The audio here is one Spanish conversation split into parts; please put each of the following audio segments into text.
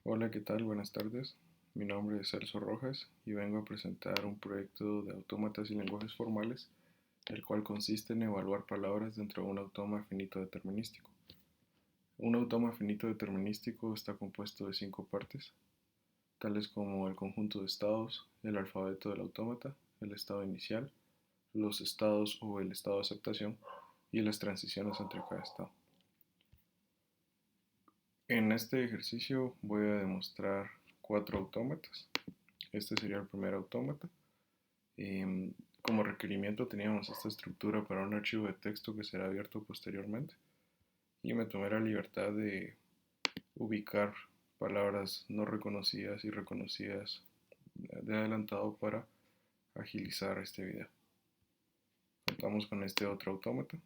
Hola, ¿qué tal? Buenas tardes. Mi nombre es Celso Rojas y vengo a presentar un proyecto de autómatas y lenguajes formales, el cual consiste en evaluar palabras dentro de un autómata finito determinístico. Un autómata finito determinístico está compuesto de 5 partes, tales como el conjunto de estados, el alfabeto del autómata, el estado inicial, los estados o el estado de aceptación y las transiciones entre cada estado. En este ejercicio voy a demostrar 4 autómatas. Este sería el primer autómata. Como requerimiento teníamos esta estructura para un archivo de texto que será abierto posteriormente y me tomé la libertad de ubicar palabras no reconocidas y reconocidas de adelantado para agilizar este video. Contamos con este otro autómata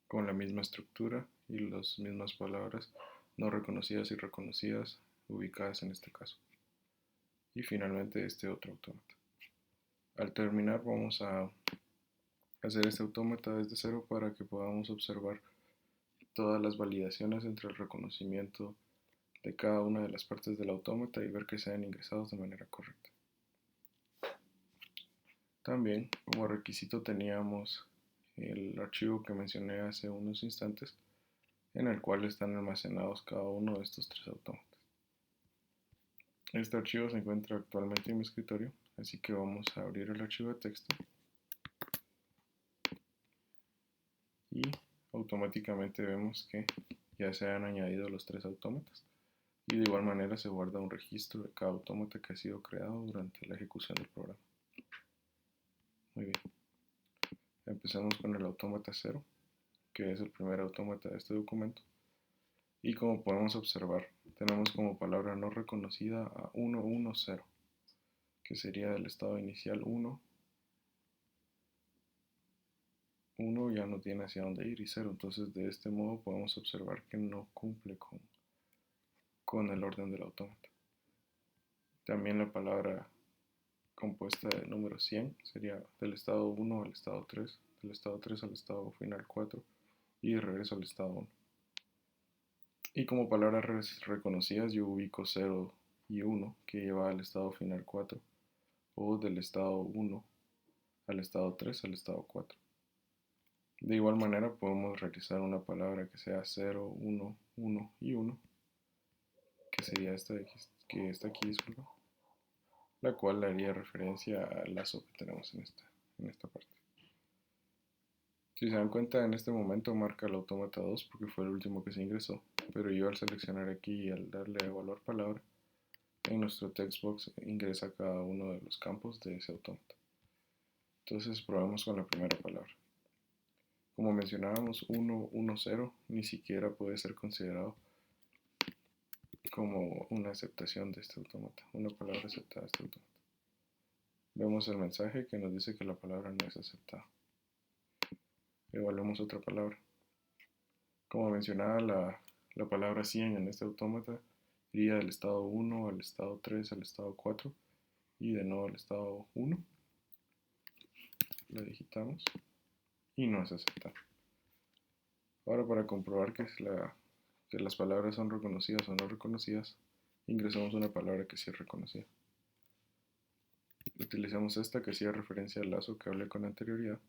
con la misma estructura y las mismas palabras no reconocidas y reconocidas ubicadas en este caso. Y finalmente este otro autómata. Al terminar vamos a hacer este autómata desde cero para que podamos observar todas las validaciones entre el reconocimiento de cada una de las partes del autómata y ver que sean ingresados de manera correcta. También como requisito teníamos el archivo que mencioné hace unos instantes en el cual están almacenados cada uno de estos 3 autómatas. Este archivo se encuentra actualmente en mi escritorio, así que vamos a abrir el archivo de texto y automáticamente vemos que ya se han añadido los 3 autómatas y de igual manera se guarda un registro de cada autómata que ha sido creado durante la ejecución del programa. Muy bien, empezamos con el autómata 0, que es el primer autómata de este documento, y como podemos observar tenemos como palabra no reconocida a 110, que sería del estado inicial 1 ya no tiene hacia dónde ir y 0, entonces de este modo podemos observar que no cumple con el orden del autómata. También la palabra compuesta de número 100 sería del estado 1 al estado 3, del estado 3 al estado final 4 y de regreso al estado 1. Y como palabras reconocidas yo ubico 0 y 1 que lleva al estado final 4 o del estado 1 al estado 3 al estado 4. De igual manera podemos realizar una palabra que sea 0, 1, 1 y 1, que sería esta que está aquí, disculpa, la cual haría referencia al lazo que tenemos en esta parte. Si se dan cuenta, en este momento marca el autómata 2 porque fue el último que se ingresó, pero yo al seleccionar aquí y al darle a evaluar palabra, en nuestro textbox ingresa cada uno de los campos de ese autómata. Entonces probamos con la primera palabra. Como mencionábamos, 110 ni siquiera puede ser considerado como una aceptación de este autómata, una palabra aceptada de este autómata. Vemos el mensaje que nos dice que la palabra no es aceptada. Evaluemos otra palabra. Como mencionaba, la palabra 100 en este autómata iría del estado 1 al estado 3 al estado 4 y de nuevo al estado 1. La digitamos y no es aceptada. Ahora para comprobar que las palabras son reconocidas o no reconocidas, ingresamos una palabra que sí es reconocida. Utilizamos esta que hacía referencia al lazo que hablé con anterioridad.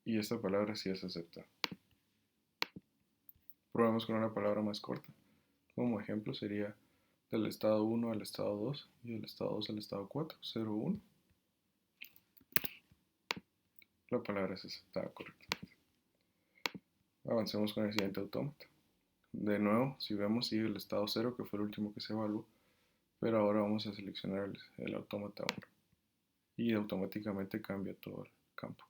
Y esta palabra sí es aceptada. Probamos con una palabra más corta. Como ejemplo sería del estado 1 al estado 2 y del estado 2 al estado 4, 0, 1. La palabra es aceptada correctamente. Avancemos con el siguiente autómata. De nuevo, si vemos, sigue el estado 0, que fue el último que se evaluó, pero ahora vamos a seleccionar el autómata 1 y automáticamente cambia todo el campo.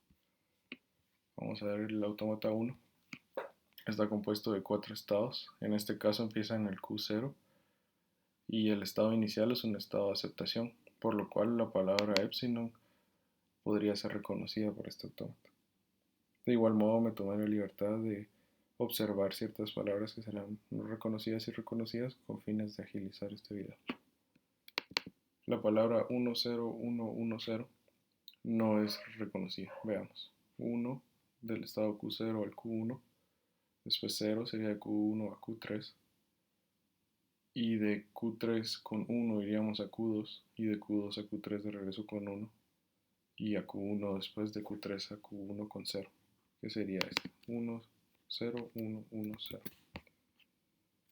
Vamos a ver el autómata 1. Está compuesto de 4 estados. En este caso empieza en el Q0 y el estado inicial es un estado de aceptación, por lo cual la palabra epsilon podría ser reconocida por este autómata. De igual modo me tomé la libertad de observar ciertas palabras que serán no reconocidas y reconocidas con fines de agilizar este video. La palabra 10110 no es reconocida. Veamos. 1 del estado Q0 al Q1, después 0 sería de Q1 a Q3, y de Q3 con 1 iríamos a Q2 y de Q2 a Q3 de regreso con 1 y a Q1 después de Q3 a Q1 con 0, que sería este, 1, 0, 1, 1, 0.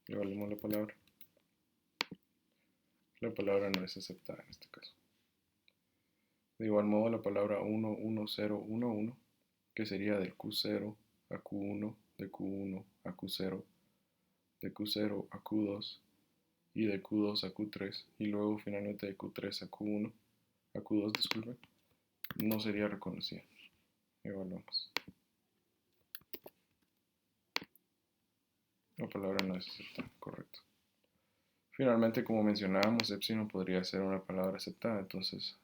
Evaluemos la palabra. La palabra no es aceptada en este caso. De igual modo, la palabra 1, 1, 0, 1, 1, que sería del Q0 a Q1, de Q1 a Q0, de Q0 a Q2 y de Q2 a Q3 y luego finalmente de Q3 a Q1, a Q2, disculpen, no sería reconocida. Evaluamos. La palabra no es aceptada, correcto. Finalmente, como mencionábamos, epsilon podría ser una palabra aceptada, entonces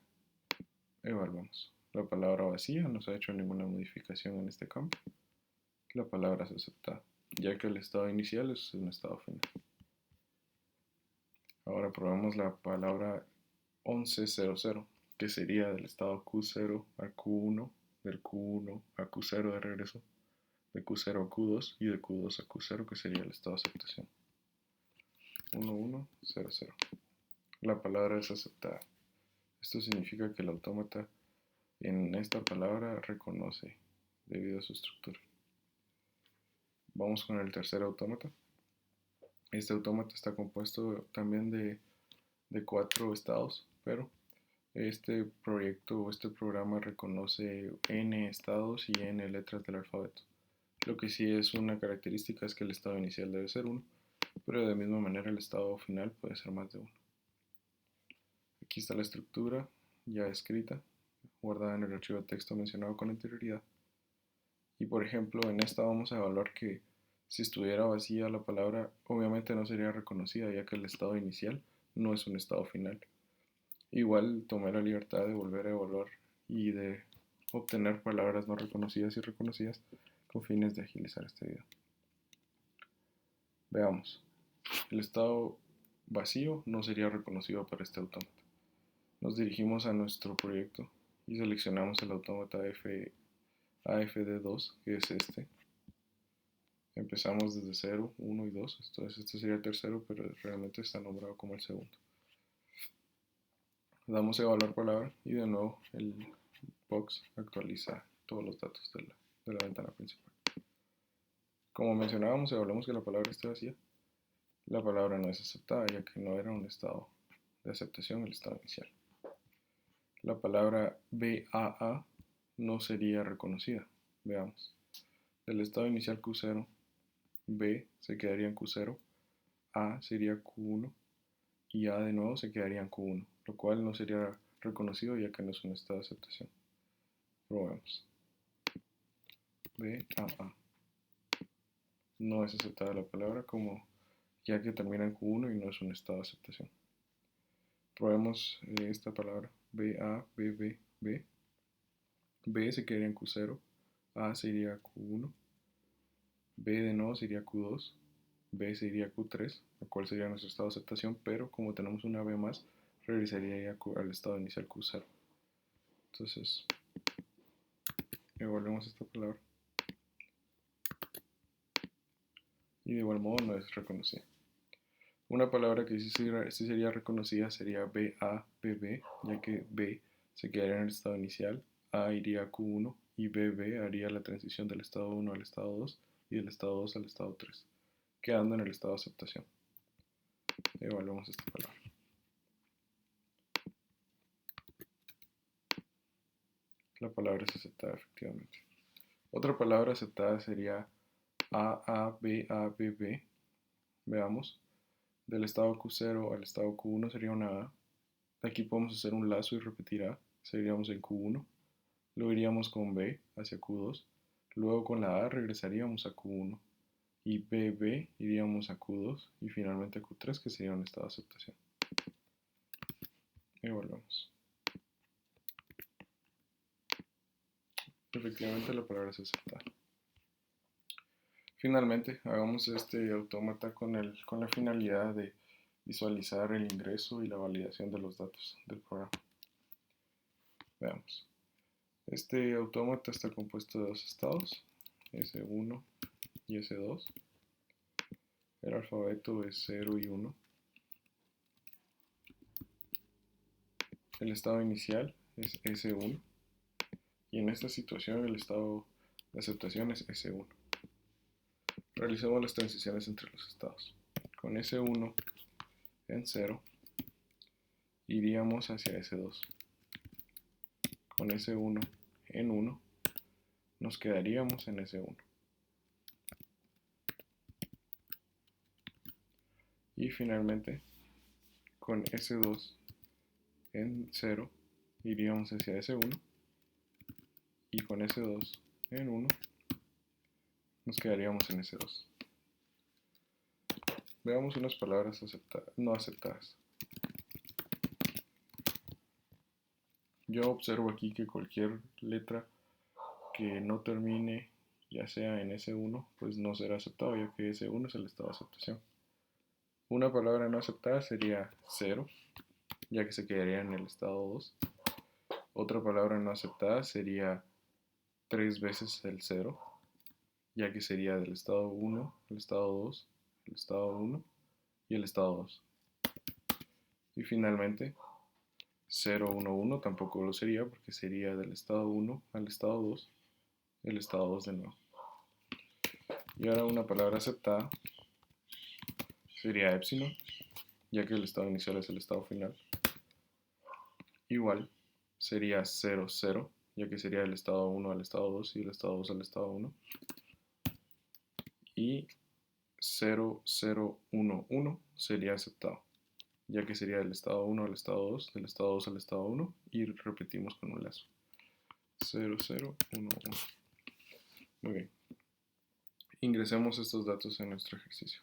evaluamos. La palabra vacía no se ha hecho ninguna modificación en este campo. La palabra es aceptada, ya que el estado inicial es un estado final. Ahora probamos la palabra 1100, que sería del estado Q0 a Q1, del Q1 a Q0 de regreso, de Q0 a Q2 y de Q2 a Q0, que sería el estado de aceptación. 1100. La palabra es aceptada. Esto significa que el autómata en esta palabra reconoce debido a su estructura. Vamos con el tercer autómata. Este autómata está compuesto también de 4 estados, pero este proyecto o este programa reconoce n estados y n letras del alfabeto. Lo que sí es una característica es que el estado inicial debe ser 1, pero de la misma manera el estado final puede ser más de 1. Aquí está la estructura ya escrita, guardada en el archivo de texto mencionado con anterioridad. Y por ejemplo, en esta vamos a evaluar que si estuviera vacía la palabra, obviamente no sería reconocida, ya que el estado inicial no es un estado final. Igual tomé la libertad de volver a evaluar y de obtener palabras no reconocidas y reconocidas con fines de agilizar este video. Veamos. El estado vacío no sería reconocido para este autómata. Nos dirigimos a nuestro proyecto y seleccionamos el autómata AFD2, que es este. Empezamos desde 0, 1 y 2, entonces este sería el tercero, pero realmente está nombrado como el segundo. Damos a evaluar palabra y de nuevo el box actualiza todos los datos de la ventana principal. Como mencionábamos, evaluamos que la palabra esté vacía. La palabra no es aceptada, ya que no era un estado de aceptación, el estado inicial. La palabra BAA no sería reconocida. Veamos. Del estado inicial Q0, B se quedaría en Q0, A sería Q1 y A de nuevo se quedaría en Q1, lo cual no sería reconocido ya que no es un estado de aceptación. Probemos. BAA. No es aceptada la palabra ya que termina en Q1 y no es un estado de aceptación. Probemos esta palabra. BA, BB, B. B se quedaría en Q0, A sería Q1, B de nuevo sería Q2, B sería Q3, lo cual sería nuestro estado de aceptación, pero como tenemos una B más, regresaría ya al estado inicial Q0. Entonces, evaluemos esta palabra. Y de igual modo no es reconocida. Una palabra que sí sería reconocida sería BA-BB, ya que B se quedaría en el estado inicial, A iría a Q1 y BB haría la transición del estado 1 al estado 2 y del estado 2 al estado 3, quedando en el estado de aceptación. Evaluemos esta palabra. La palabra es aceptada efectivamente. Otra palabra aceptada sería AABABB. Veamos. Del estado Q0 al estado Q1 sería una A. Aquí podemos hacer un lazo y repetir A. Seguiríamos en Q1. Luego iríamos con B hacia Q2. Luego con la A regresaríamos a Q1. Y BB iríamos a Q2 y finalmente a Q3, que sería un estado de aceptación. Evaluamos. Efectivamente la palabra es aceptada. Finalmente, hagamos este autómata con la finalidad de visualizar el ingreso y la validación de los datos del programa. Veamos. Este autómata está compuesto de dos estados, S1 y S2. El alfabeto es 0 y 1. el estado inicial es S1 y en esta situación el estado de aceptación es S1. Realizamos las transiciones entre los estados. Con S1 en 0 iríamos hacia S2. Con S1 en 1 nos quedaríamos en S1. Y finalmente, con S2 en 0 iríamos hacia S1 y con S2 en 1 nos quedaríamos en S2. Veamos unas palabras no aceptadas. Yo observo aquí que cualquier letra que no termine ya sea en S1 pues no será aceptado, ya que S1 es el estado de aceptación. Una palabra no aceptada sería 0, ya que se quedaría en el estado 2. Otra palabra no aceptada sería 3 veces el 0, ya que sería del estado 1, el estado 2, el estado 1 y el estado 2. Y finalmente, 0, 1, 1 tampoco lo sería, porque sería del estado 1 al estado 2, el estado 2 de nuevo. Y ahora una palabra aceptada sería epsilon, ya que el estado inicial es el estado final. Igual sería 0, 0, ya que sería del estado 1 al estado 2 y el estado 2 al estado 1. Y 0, 0, 1, 1 sería aceptado, ya que sería del estado 1 al estado 2, del estado 2 al estado 1 y repetimos con un lazo. 0, 0, 1, 1. Muy bien. Ingresemos estos datos en nuestro ejercicio.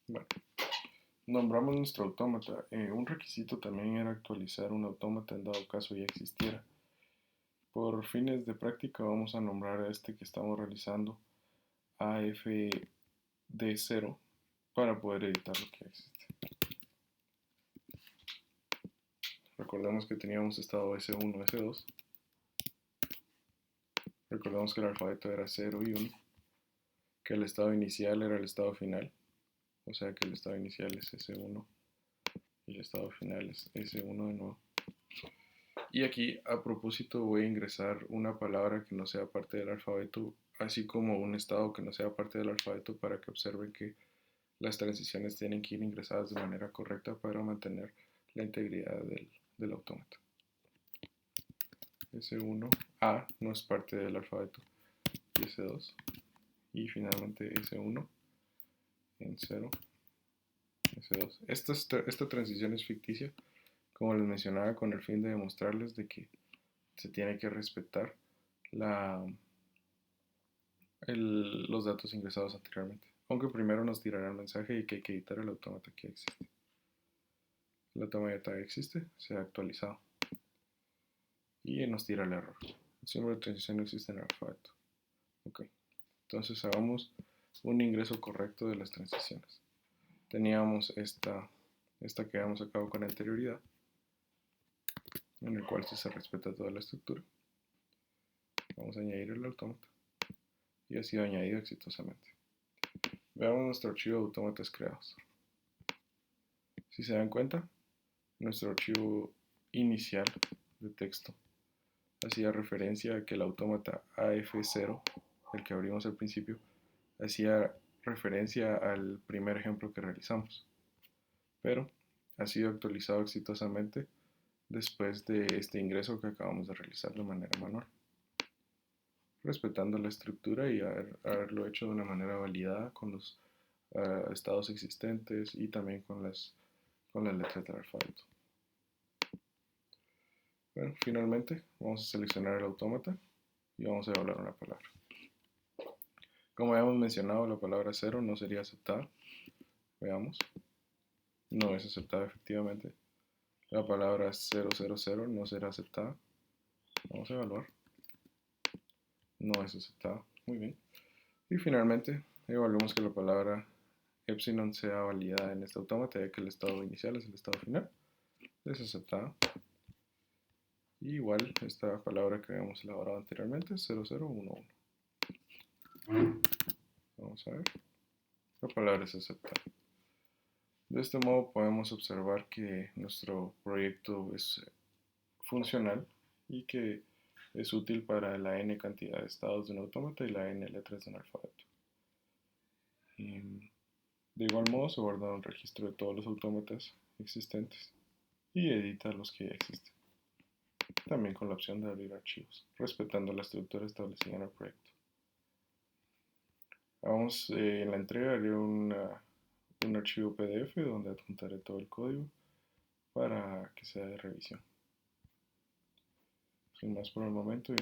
Bueno, nombramos nuestro autómata. Un requisito también era actualizar un autómata en dado caso ya existiera. Por fines de práctica vamos a nombrar a este que estamos realizando AFD0 para poder editar lo que existe. Recordemos que teníamos estado S1, S2. Recordemos que el alfabeto era 0 y 1, que el estado inicial era el estado final, o sea que el estado inicial es S1 y el estado final es S1 de nuevo. Y aquí a propósito voy a ingresar una palabra que no sea parte del alfabeto, así como un estado que no sea parte del alfabeto, para que observen que las transiciones tienen que ir ingresadas de manera correcta para mantener la integridad del autómata. S1A no es parte del alfabeto, y S2, y finalmente S1 en 0, S2. Esta transición es ficticia, como les mencionaba, con el fin de demostrarles de que se tiene que respetar los datos ingresados anteriormente. Aunque primero nos tirará el mensaje y que hay que editar el autómata que existe. El autómata que existe se ha actualizado. Y nos tira el error. El símbolo de transición no existe en el alfabeto. Ok. Entonces hagamos un ingreso correcto de las transiciones. Teníamos esta que habíamos sacado con anterioridad, en el cual se respeta toda la estructura. Vamos a añadir el autómata. Y ha sido añadido exitosamente. Veamos nuestro archivo de autómatas creados. Si se dan cuenta, nuestro archivo inicial de texto hacía referencia a que el autómata AF0, el que abrimos al principio, hacía referencia al primer ejemplo que realizamos, pero ha sido actualizado exitosamente después de este ingreso que acabamos de realizar de manera manual, respetando la estructura y haberlo hecho de una manera validada con los estados existentes y también con las letras del alfabeto. Bueno, finalmente vamos a seleccionar el autómata y vamos a evaluar una palabra. Como habíamos mencionado, la palabra 0 no sería aceptada. Veamos. No es aceptada efectivamente. La palabra 000 no será aceptada. Vamos a evaluar. No es aceptada. Muy bien. Y finalmente, evaluemos que la palabra epsilon sea validada en este autómata, ya que el estado inicial es el estado final. Es aceptada. Y igual esta palabra que habíamos elaborado anteriormente, 0011. Vamos a ver. La palabra es aceptar. De este modo podemos observar que nuestro proyecto es funcional y que es útil para la n cantidad de estados de un autómata y la n letras de un alfabeto. De igual modo se guarda un registro de todos los autómatas existentes y edita los que ya existen. También con la opción de abrir archivos, respetando la estructura establecida en el proyecto. Vamos, en la entrega haré un archivo PDF donde adjuntaré todo el código para que sea de revisión. Sin más por el momento.